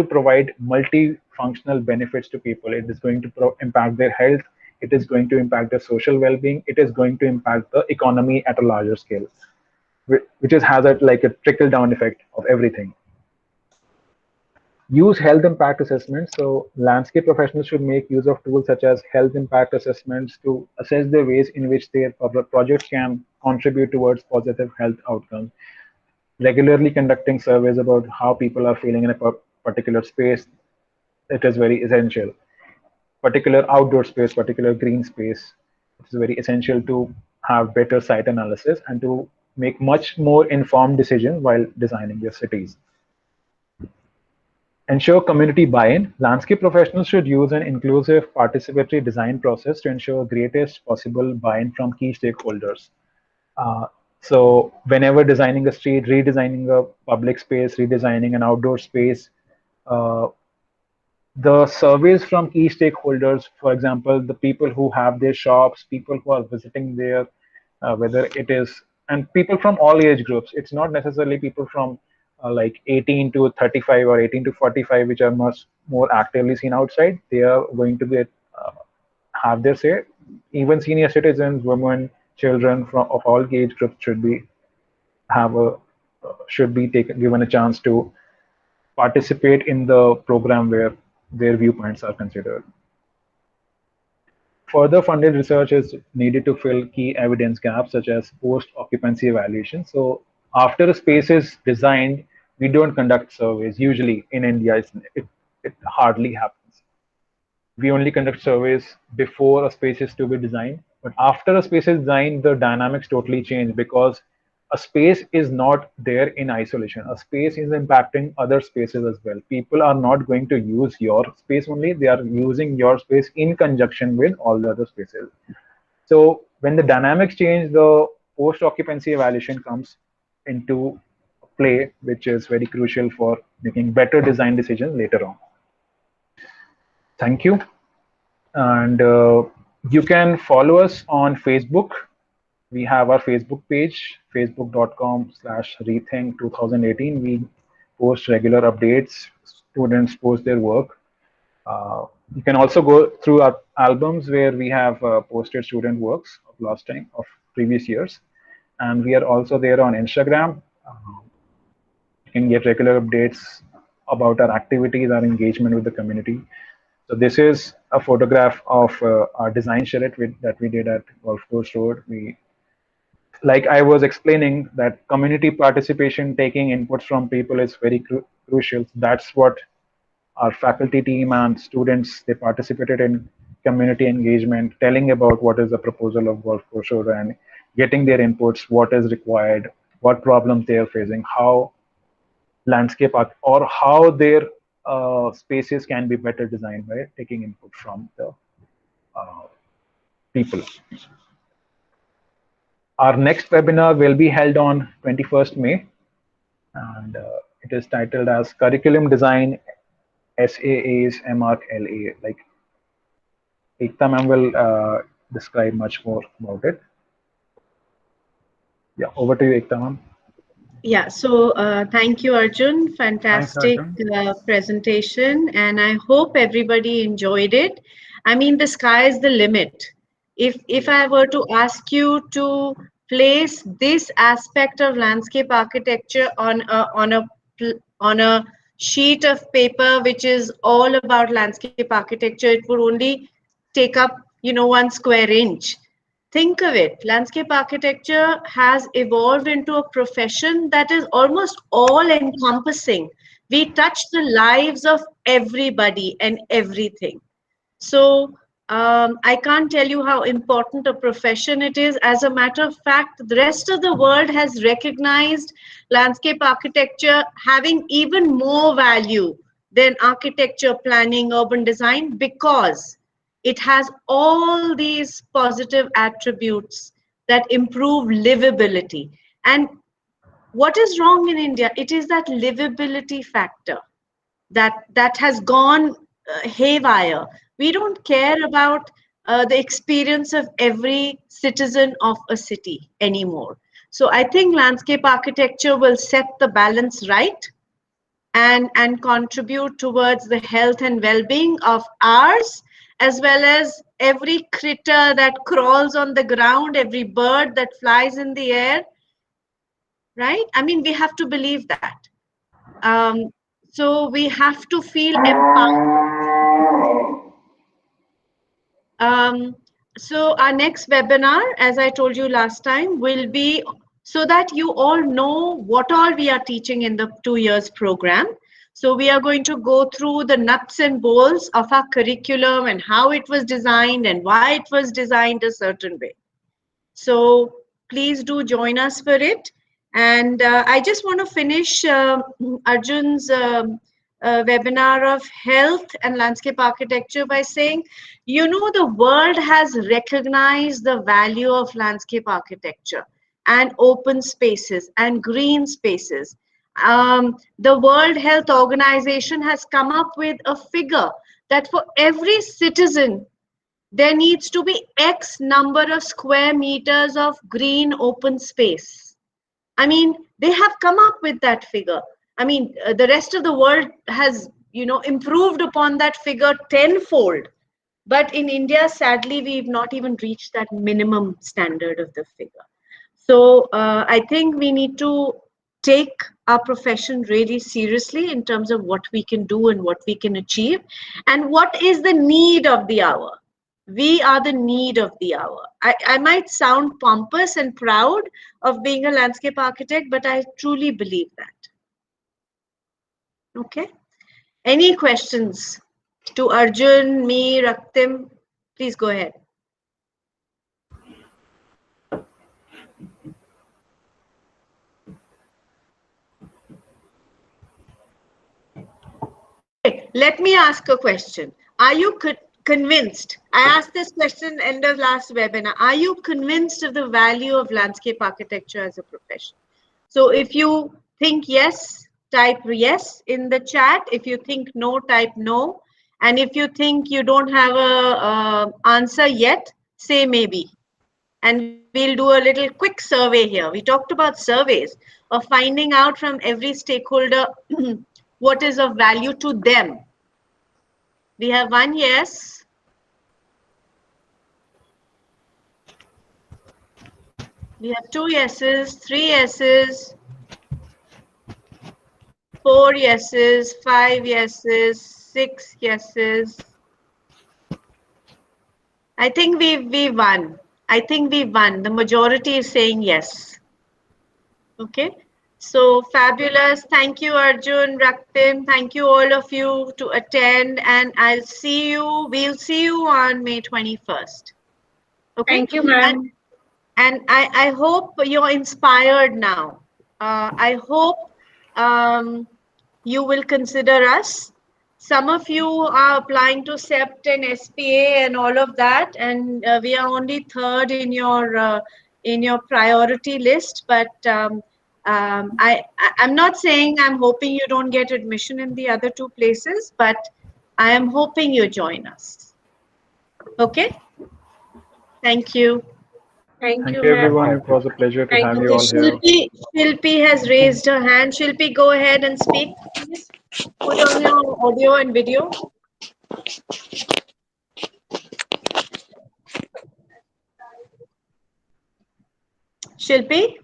provide multifunctional benefits to people. It is going to impact their health. It is going to impact their social well-being. It is going to impact the economy at a larger scale, which has like a trickle-down effect of everything. Use health impact assessments. So landscape professionals should make use of tools such as health impact assessments to assess the ways in which their projects can contribute towards positive health outcomes. Regularly conducting surveys about how people are feeling in a particular space, it is very essential. Particular outdoor space, particular green space, it is very essential to have better site analysis and to make much more informed decisions while designing your cities. Ensure community buy-in. Landscape professionals should use an inclusive participatory design process to ensure greatest possible buy-in from key stakeholders. So whenever designing a street, redesigning a public space, redesigning an outdoor space, the surveys from key stakeholders, for example, the people who have their shops, people who are visiting there, whether it is, and people from all age groups. It's not necessarily people from like 18 to 35 or 18 to 45, which are much more actively seen outside. They are going to be have their say. Even senior citizens, women, children of all age groups should be given a chance to participate in the program where their viewpoints are considered. Further funded research is needed to fill key evidence gaps such as post-occupancy evaluation. So after a space is designed, we don't conduct surveys. Usually in India, it hardly happens. We only conduct surveys before a space is to be designed. But after a space is designed, the dynamics totally change because a space is not there in isolation. A space is impacting other spaces as well. People are not going to use your space only, they are using your space in conjunction with all the other spaces. So when the dynamics change, the post occupancy evaluation comes into play, which is very crucial for making better design decisions later on. Thank you. And you can follow us on Facebook. We have our Facebook page, facebook.com/rethink 2018. We post regular updates. Students post their work. You can also go through our albums where we have posted student works of last time, of previous years. And we are also there on Instagram. You can get regular updates about our activities, our engagement with the community. So this is a photograph of our design charrette that we did at Golf Course Road. Like I was explaining, that community participation, taking inputs from people is very crucial. That's what our faculty team and students, they participated in community engagement, telling about what is the proposal of Golf Course Road and getting their inputs, what is required, what problems they are facing, how landscape art or how their spaces can be better designed by taking input from the people. Our next webinar will be held on 21st May, and it is titled as Curriculum Design SAA's MArch-LA. Like Ekta ma'am will describe much more about it. Yeah, over to you, Ekta ma'am. Yeah, so thank you, Arjun. Fantastic Thanks, presentation, and I hope everybody enjoyed it. I mean, the sky is the limit. If I were to ask you to place this aspect of landscape architecture on a sheet of paper, which is all about landscape architecture, it would only take up 1 square inch. Think of it, landscape architecture has evolved into a profession that is almost all encompassing. We touch the lives of everybody and everything. So I can't tell you how important a profession it is. As a matter of fact, the rest of the world has recognized landscape architecture having even more value than architecture, planning, urban design, because it has all these positive attributes that improve livability. And what is wrong in India? It is that livability factor that has gone haywire. We don't care about the experience of every citizen of a city anymore. So I think landscape architecture will set the balance right and contribute towards the health and well-being of ours, as well as every critter that crawls on the ground, every bird that flies in the air, right? I mean, we have to believe that. So we have to feel empowered. So our next webinar, as I told you last time, will be so that you all know what all we are teaching in the 2 years program. So we are going to go through the nuts and bolts of our curriculum and how it was designed and why it was designed a certain way. So please do join us for it. And I just want to finish Arjun's webinar of health and landscape architecture by saying, the world has recognized the value of landscape architecture and open spaces and green spaces. The World Health Organization has come up with a figure that for every citizen, there needs to be X number of square meters of green open space. I mean, they have come up with that figure. I mean, the rest of the world has, improved upon that figure tenfold. But in India, sadly, we've not even reached that minimum standard of the figure. So I think we need to take our profession really seriously in terms of what we can do and what we can achieve and what is the need of the hour. We are the need of the hour. I might sound pompous and proud of being a landscape architect, but I truly believe that. Okay. Any questions to Arjun, me, Raktim? Please go ahead. Okay, let me ask a question. Are you convinced? I asked this question in the last webinar. Are you convinced of the value of landscape architecture as a profession? So if you think yes, type yes in the chat. If you think no, type no. And if you think you don't have a answer yet, say maybe. And we'll do a little quick survey here. We talked about surveys of finding out from every stakeholder what is of value to them. We have one yes. We have 2 yeses, 3 yeses, 4 yeses, 5 yeses, 6 yeses. I think we won. I think we won. The majority is saying yes. Okay. So fabulous. Thank you, Arjun, Raktim. Thank you all of you to attend, and I'll see you. We'll see you on May 21st. Okay. Thank you, ma'am. And I hope you're inspired now. I hope you will consider us. Some of you are applying to CEPT and SPA and all of that, and we are only third in your priority list. But I'm not saying I'm hoping you don't get admission in the other 2 places, but I am hoping you join us. Okay. Thank you. Thank you, you, ma'am. everyone. It was a pleasure to Thank have you. you all here. Shilpi has raised her hand. Shilpi, go ahead and speak, please. Put on your audio and video. Shilpi?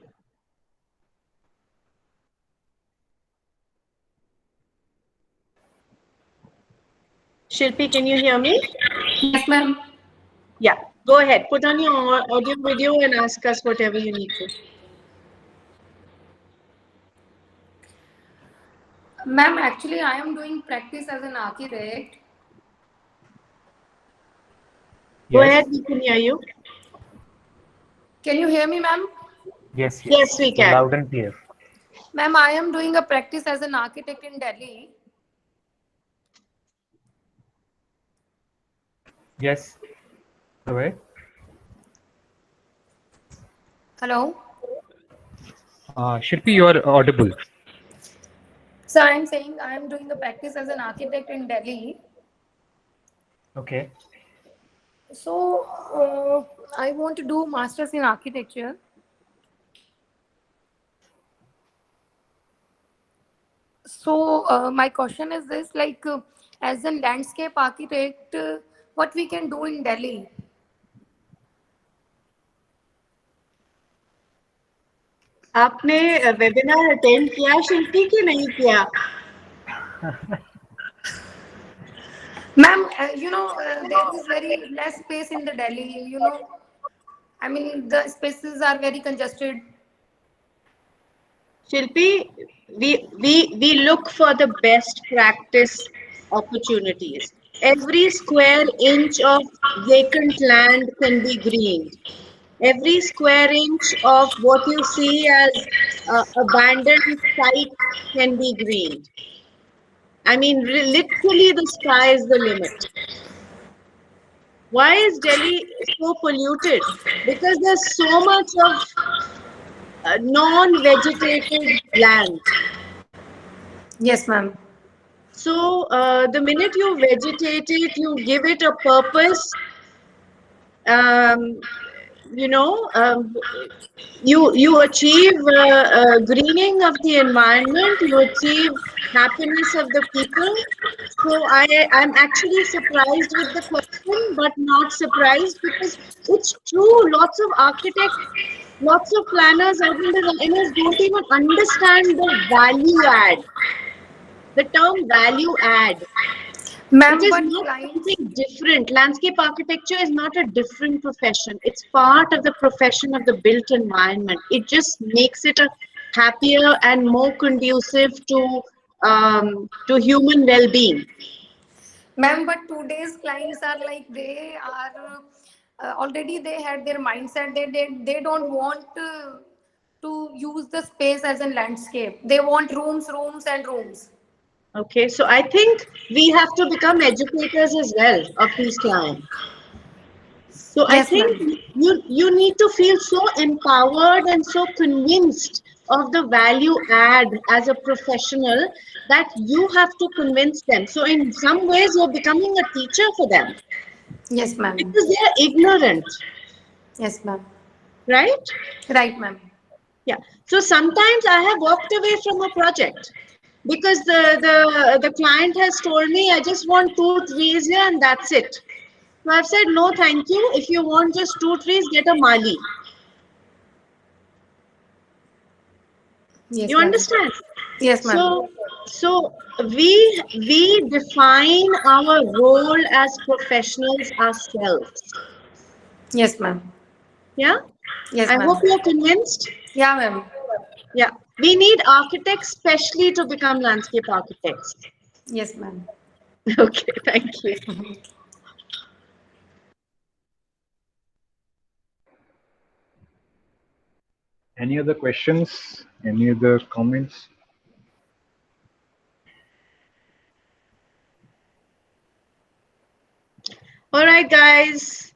Shilpi, can you hear me? Yes, ma'am. Yeah, go ahead. Put on your audio video and ask us whatever you need to. Ma'am, actually, I am doing practice as an architect. Go Yes. ahead, we can hear you. Can you hear me, ma'am? Yes. Yes, we So can. loud and clear. Ma'am, I am doing a practice as an architect in Delhi. Yes. Go ahead. Hello? Shilpi, you are audible. So I am saying I am doing a practice as an architect in Delhi. Okay. So I want to do masters in architecture. So my question is this, like as a landscape architect, what we can do in Delhi? आपने webinar attend किया शिल्पी कि नहीं किया? Ma'am, there is very less space in the Delhi, I mean, the spaces are very congested. Shilpi, we look for the best practice opportunities. Every square inch of vacant land can be greened. Every square inch of what you see as abandoned site can be greened. I mean, literally the sky is the limit. Why is Delhi so polluted? Because there's so much of non-vegetated land. Yes, ma'am. So the minute you vegetate it, you give it a purpose. Um, you achieve greening of the environment. You achieve happiness of the people. So I'm actually surprised with the question, but not surprised because it's true. Lots of architects, lots of planners out in the designers don't even understand the value add. The term value add. It Ma'am, is but not clients, something different. Landscape architecture is not a different profession. It's part of the profession of the built environment. It just makes it a happier and more conducive to human well-being. ma'am, but today's clients are like, they are already, they had their mindset that they don't want to use the space as a landscape. They want rooms, rooms and rooms. Okay, so I think we have to become educators as well of these clients. So I Yes, think ma'am. you need to feel so empowered and so convinced of the value add as a professional that you have to convince them. So in some ways, you're becoming a teacher for them Yes, ma'am. because they are ignorant, Yes, ma'am. right? Right, ma'am. Yeah. So sometimes I have walked away from a project because the client has told me I just want 2 trees here and that's it. So I've said no, thank you. If you want just 2 trees, get a Mali. Yes, You ma'am. understand? Yes, ma'am. So we define our role as professionals ourselves. Yes, ma'am. Yeah. Yes, I ma'am. hope you're convinced. Yeah, ma'am. Yeah. We need architects, specially to become landscape architects. Yes, ma'am. Okay. Thank you. Any other questions? Any other comments? All right, guys.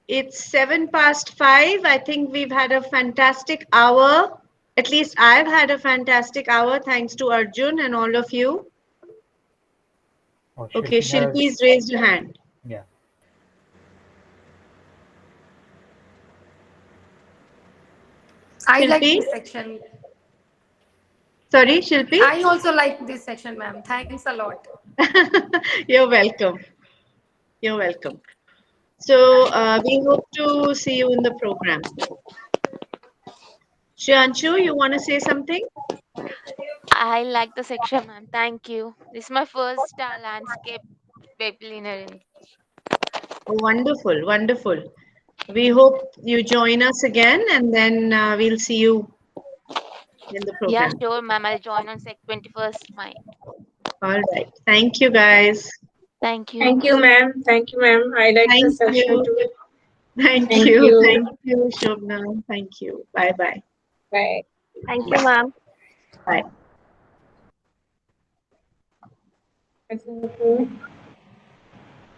It's 5:07. I think we've had a fantastic hour. At least I've had a fantastic hour, thanks to Arjun and all of you. Oh, Okay, Shilpi Shilpi's has, raised her hand. yeah. I like Shilpi? this section. Sorry, Shilpi? I also like this section, ma'am. Thanks a lot. You're welcome. You're welcome. So we hope to see you in the program. Shyanshu, you want to say something? I like the section, ma'am. Thank you. This is my first landscape webinar. Oh, wonderful, wonderful. We hope you join us again and then we'll see you in the Yeah, program. sure, ma'am. I'll join on 21st May. All right. Thank you, guys. Thank you. Thank you, ma'am. Thank you, ma'am. I like the Thank session you. too. Thank Thank you. you. Thank you, Shobna. Thank you. Bye-bye. Bye. Thank you, ma'am. Bye. Thank you.